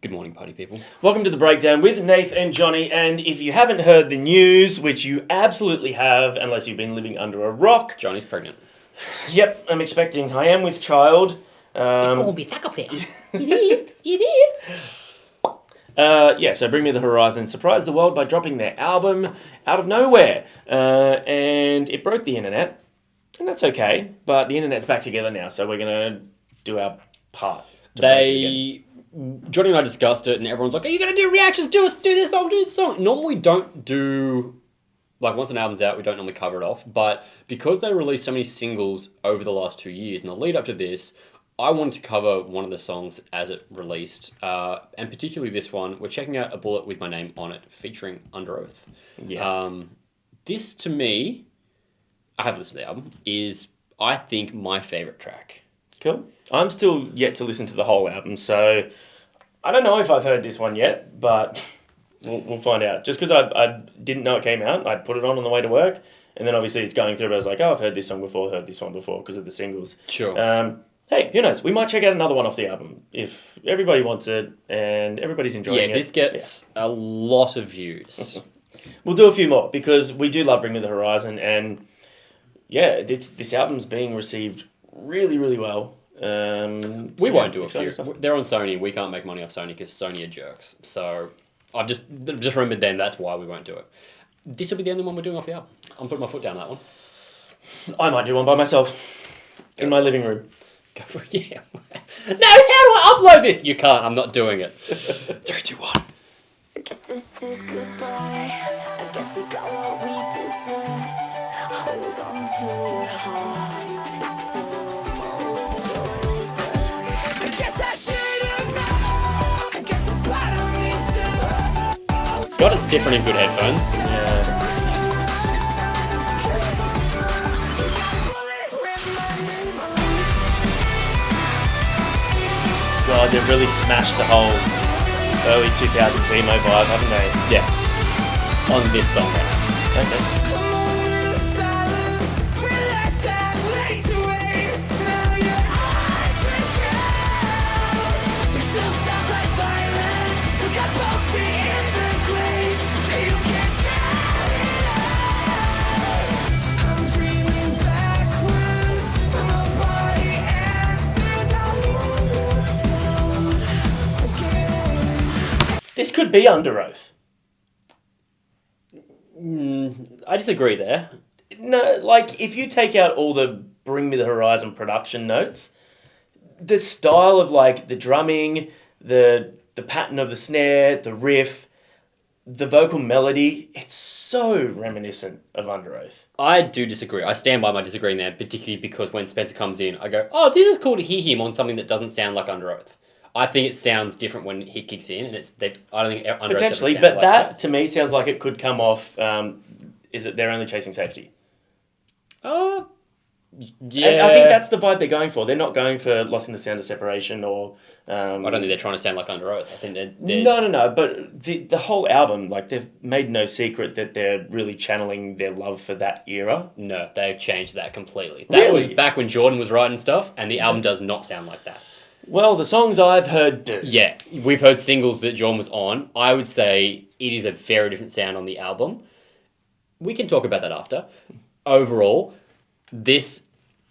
Good morning, party people. Welcome to The Breakdown with Nath and Johnny, and if you haven't heard the news, which you absolutely have, unless you've been living under a rock... Johnny's pregnant. Yep, I'm expecting. I am with child. It's going to be stuck up there. It is. Yeah, so Bring Me the Horizon surprised the world by dropping their album out of nowhere. And it broke the internet, and that's okay, but the internet's back together now, so we're going to do our part. Johnny and I discussed it, and everyone's like, "Are you going to do reactions? Do this song, do this song." Normally, we don't do, like, once an album's out, we don't normally cover it off. But because they released so many singles over the last 2 years, and the lead up to this, I wanted to cover one of the songs as it released, and particularly this one. We're checking out a bulleT with my name on it, featuring UNDEROATH. Yeah. This, to me, I have listened to the album, is, I think, my favourite track. Cool. I'm still yet to listen to the whole album, so I don't know if I've heard this one yet, but we'll find out. Just because I didn't know it came out, I put it on the way to work, and then obviously it's going through, but I was like, oh, I've heard this song before, heard this one before, because of the singles. Sure. Hey, who knows? We might check out another one off the album if everybody wants it and everybody's enjoying it. Yeah, this gets a lot of views. We'll do a few more, because we do love Bring Me the Horizon, and yeah, this album's being received really, really well. We won't do a few. They're on Sony. We can't make money off Sony because Sony are jerks. So I've just remembered then that's why we won't do it. This will be the only one we're doing off the album. I'm putting my foot down on that one. I might do one by myself in my living room. Go for it. Yeah. No, how do I upload this? You can't. I'm not doing it. 3, 2, 1. I guess this is goodbye. I guess we got what we deserved. Hold on to your heart. I guess I should have known. I guess I'm part of me. God, it's different in good headphones. Yeah. God, they've really smashed the whole early 2000s emo vibe, haven't they? Yeah. On this song right now. Okay. This could be UNDEROATH. I disagree there. No, like, if you take out all the Bring Me the Horizon production notes, the style of, like, the drumming, the pattern of the snare, the riff, the vocal melody, it's so reminiscent of UNDEROATH. I do disagree. I stand by my disagreeing there, particularly because when Spencer comes in, I go, oh, this is cool to hear him on something that doesn't sound like UNDEROATH. I think it sounds different when he kicks in, and I don't think UNDEROATH potentially, but like that to me sounds like it could come off. Is it They're Only Chasing Safety? Yeah. And I think that's the vibe they're going for. They're not going for Lost in the Sound of Separation or. I don't think they're trying to sound like UNDEROATH. I think they're... No. But the whole album, like, they've made no secret that they're really channeling their love for that era. No, they've changed that completely. That was back when Jordan was writing stuff, and the album does not sound like that. Well, the songs I've heard do. Yeah, we've heard singles that Jordan was on. I would say it is a very different sound on the album. We can talk about that after. Overall, this,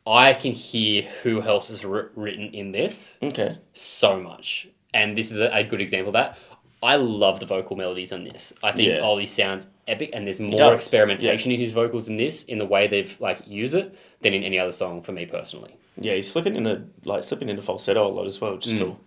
I can hear who else is written in this. Okay. So much. And this is a good example of that. I love the vocal melodies on this. I think Ollie sounds epic, and there's more experimentation in his vocals in this, in the way they've, like, used it, than in any other song for me personally. Yeah, he's slipping into falsetto a lot as well, which is cool.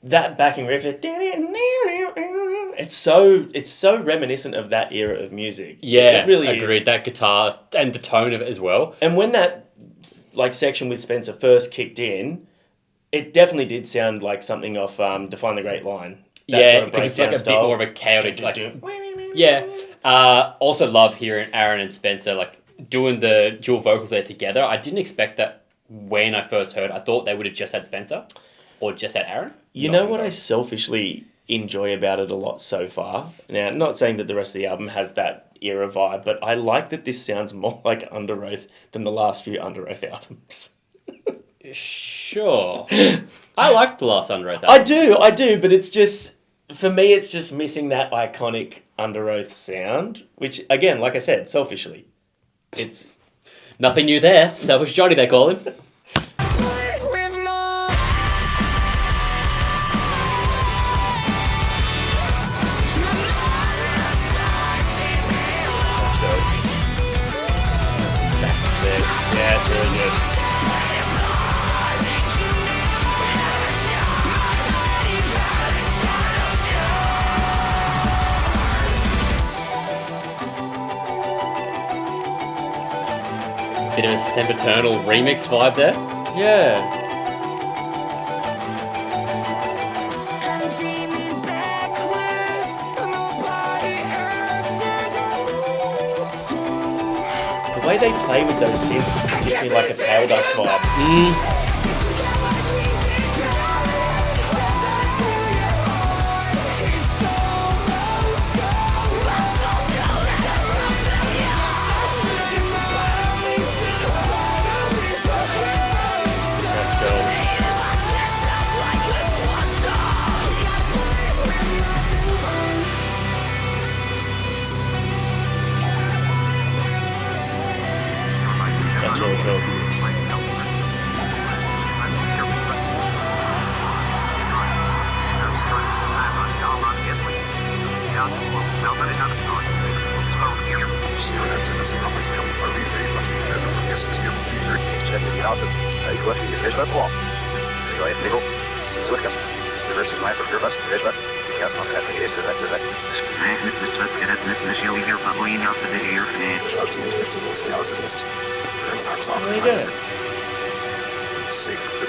that backing riff, it's so reminiscent of that era of music. Yeah, it really agreed. is. That guitar and the tone of it as well. And when that like section with Spencer first kicked in, it definitely did sound like something off Define the Great Line. That Yeah, sort of because it's like a breakdown bit more of a chaotic, like, yeah. Also love hearing Aaron and Spencer like doing the dual vocals there together. I didn't expect that when I first heard. I thought they would have just had Spencer or just had Aaron. You know what I selfishly enjoy about it a lot so far? Now, not saying that the rest of the album has that era vibe, but I like that this sounds more like UNDEROATH than the last few UNDEROATH albums. Sure. I liked the last UNDEROATH album. I do, but it's just, for me, it's just missing that iconic UNDEROATH sound, which, again, like I said, selfishly, it's... Nothing new there. Selfish Johnny, they call him. Yeah, it's really good. Bit of a Sempiternal remix vibe there. Yeah. I'm dreaming backwards, nobody else's. The way they play with those synths gives me like a Pale Dust vibe. That's really cool.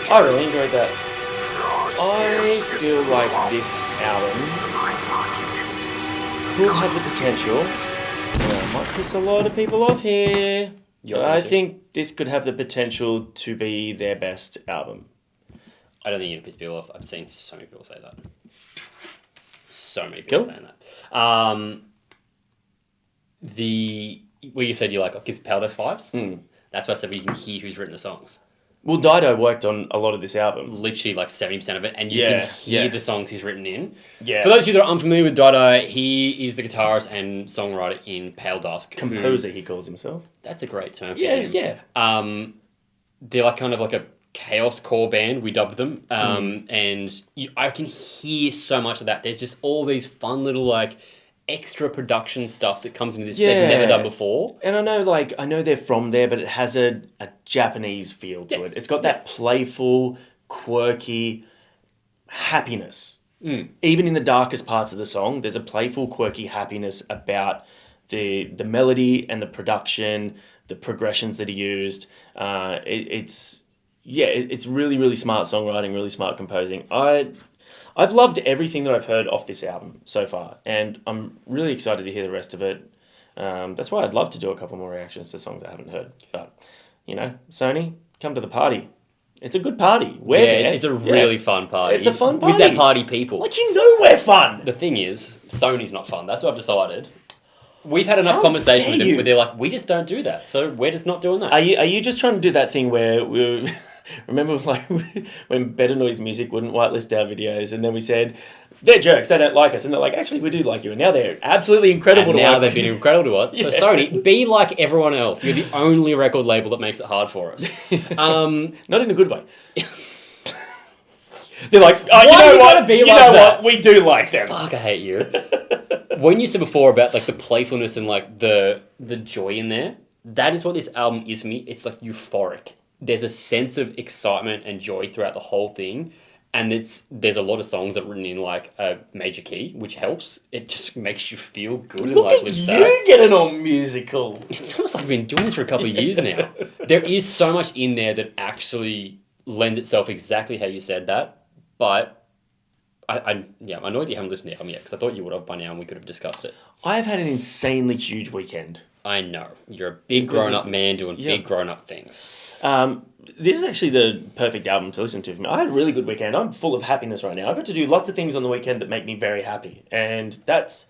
I really enjoyed that. I feel like this album could have the potential. I might piss a lot of people off here. But I think this could have the potential to be their best album. I don't think you'd piss people off. I've seen so many people say that. So many people saying that. Where you said you like gives Pale Dust vibes. That's why I said you can hear who's written the songs. Well, Dido worked on a lot of this album. Literally like 70% of it, and you can hear the songs he's written in. Yeah. For those of you that are unfamiliar with Dido, he is the guitarist and songwriter in Pale Dust. Composer, he calls himself. That's a great term for him. Yeah. They're like kind of like a chaos core band, we dubbed them. And I can hear so much of that. There's just all these fun little like extra production stuff that comes into this they've never done before. And I know they're from there, but it has a Japanese feel to it. It's got that playful, quirky happiness. Even in the darkest parts of the song, there's a playful, quirky happiness about the melody and the production, the progressions that he used. It's really, really smart songwriting, really smart composing. I've loved everything that I've heard off this album so far, and I'm really excited to hear the rest of it. That's why I'd love to do a couple more reactions to songs I haven't heard. But, Sony, come to the party. It's a good party. We're there. It's a really fun party. It's a fun party. With that party people. Like, we're fun. The thing is, Sony's not fun. That's what I've decided. We've had enough conversation with them where they're like, we just don't do that. So we're just not doing that. Are you just trying to do that thing where we... Remember when Better Noise Music wouldn't whitelist our videos, and then we said, they're jerks, they don't like us. And they're like, actually, we do like you. And now they're absolutely incredible and to now work they've with. been incredible to us. So Sony, be like everyone else. You're the only record label that makes it hard for us. Not in the good way. They're like, oh, you know what? We do like them. Fuck, I hate you. When you said before about like the playfulness and like the joy in there, that is what this album is for me. It's like euphoric. There's a sense of excitement and joy throughout the whole thing. And there's a lot of songs that are written in like a major key, which helps. It just makes you feel good and Look like at lifts you that. getting all musical. It's almost like I've been doing this for a couple of years now. There is so much in there that actually lends itself exactly how you said that. But I'm annoyed that you haven't listened to the album yet because I thought you would have by now and we could have discussed it. I've had an insanely huge weekend. I know. You're a big grown-up man doing big grown-up things. This is actually the perfect album to listen to for me. I had a really good weekend. I'm full of happiness right now. I got to do lots of things on the weekend that make me very happy. And that's...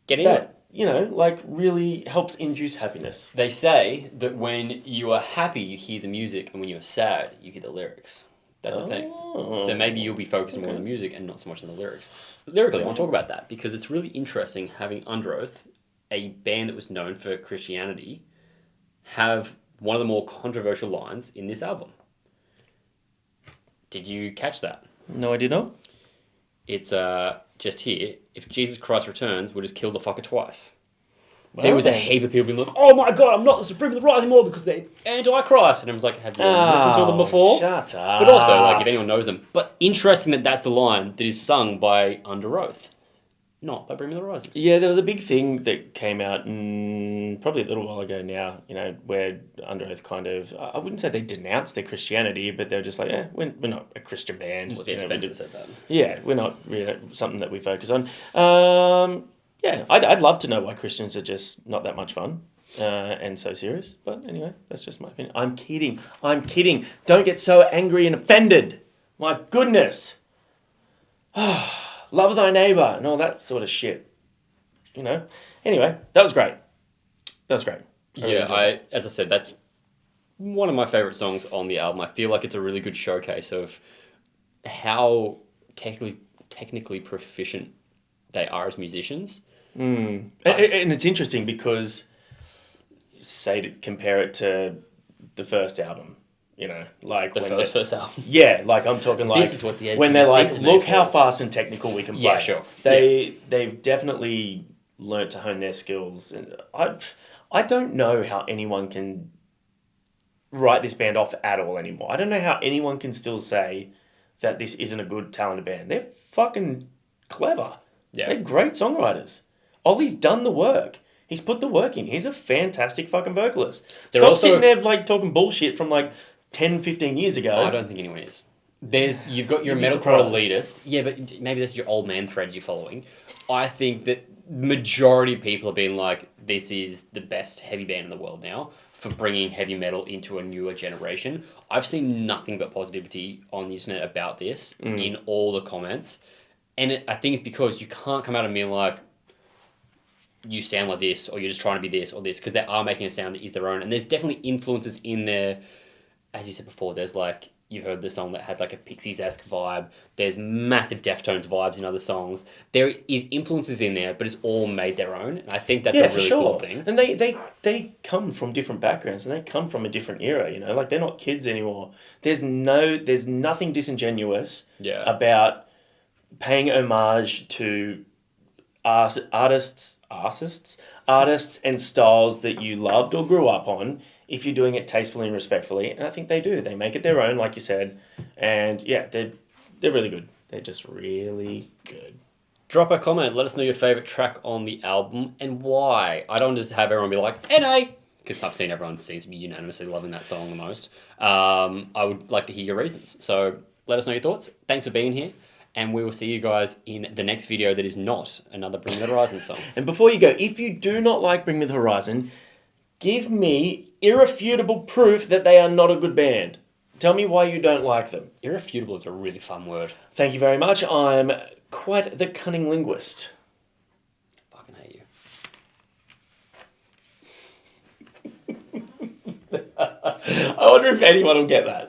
Get into it. That, you know, like really helps induce happiness. They say that when you are happy, you hear the music, and when you're sad, you hear the lyrics. That's the thing. So maybe you'll be focusing more on the music and not so much on the lyrics. Lyrically, I want to talk about that because it's really interesting having UNDEROATH, a band that was known for Christianity, have one of the more controversial lines in this album. Did you catch that? No, I did not. It's just here. If Jesus Christ returns, we'll just kill the fucker twice. There was a heap of people being like, oh my god, I'm not the supreme of the right anymore because they're anti-Christ. And I was like, have you listened to them before? Shut up. But also, like, if anyone knows them. But interesting that that's the line that is sung by UNDEROATH, not by Bring Me the Horizon. Yeah, there was a big thing that came out probably a little while ago now, you know, where UNDEROATH kind of, I wouldn't say they denounced their Christianity, but they're just like, we're not a Christian band. Well, the Spencer said that. Yeah, we're not really something that we focus on. Yeah, I'd love to know why Christians are just not that much fun and so serious. But anyway, that's just my opinion. I'm kidding. Don't get so angry and offended. My goodness. Love thy neighbour and all that sort of shit. You know? Anyway, that was great. As I said, that's one of my favourite songs on the album. I feel like it's a really good showcase of how technically proficient they are as musicians. And it's interesting because, say, to compare it to the first album, you know, like The first album. Yeah, like I'm talking like This is what the when they're like, NGC look made how for." fast and technical we can play. Yeah, sure. They've definitely learnt to hone their skills, and I don't know how anyone can write this band off at all anymore. I don't know how anyone can still say that this isn't a good talented band. They're fucking clever. Yeah. They're great songwriters. Ollie's done the work. He's put the work in. He's a fantastic fucking vocalist. Stop sitting there like talking bullshit from like 10, 15 years ago. I don't think anyone is. You've got your You'd be metalcore surprised. elitist. Yeah, but maybe that's your old man threads you're following. I think that majority of people have been like, this is the best heavy band in the world now for bringing heavy metal into a newer generation. I've seen nothing but positivity on the internet about this in all the comments. And I think it's because you can't come out and be like, you sound like this, or you're just trying to be this or this, because they are making a sound that is their own. And there's definitely influences in there. As you said before, there's like, you heard the song that had like a Pixies-esque vibe. There's massive Deftones vibes in other songs. There is influences in there, but it's all made their own. And I think that's a really cool thing. And they come from different backgrounds and they come from a different era, you know, like they're not kids anymore. There's nothing disingenuous about paying homage to artists and styles that you loved or grew up on, if you're doing it tastefully and respectfully. And I think they do. They make it their own, like you said. And yeah, they're really good. They're just really good. Drop a comment. Let us know your favourite track on the album and why. I don't just have everyone be like, NA, because I've seen everyone seems to be unanimously loving that song the most. I would like to hear your reasons. So let us know your thoughts. Thanks for being here. And we will see you guys in the next video that is not another Bring Me the Horizon song. And before you go, if you do not like Bring Me the Horizon, give me irrefutable proof that they are not a good band. Tell me why you don't like them. Irrefutable is a really fun word. Thank you very much. I'm quite the cunning linguist. I fucking hate you. I wonder if anyone will get that.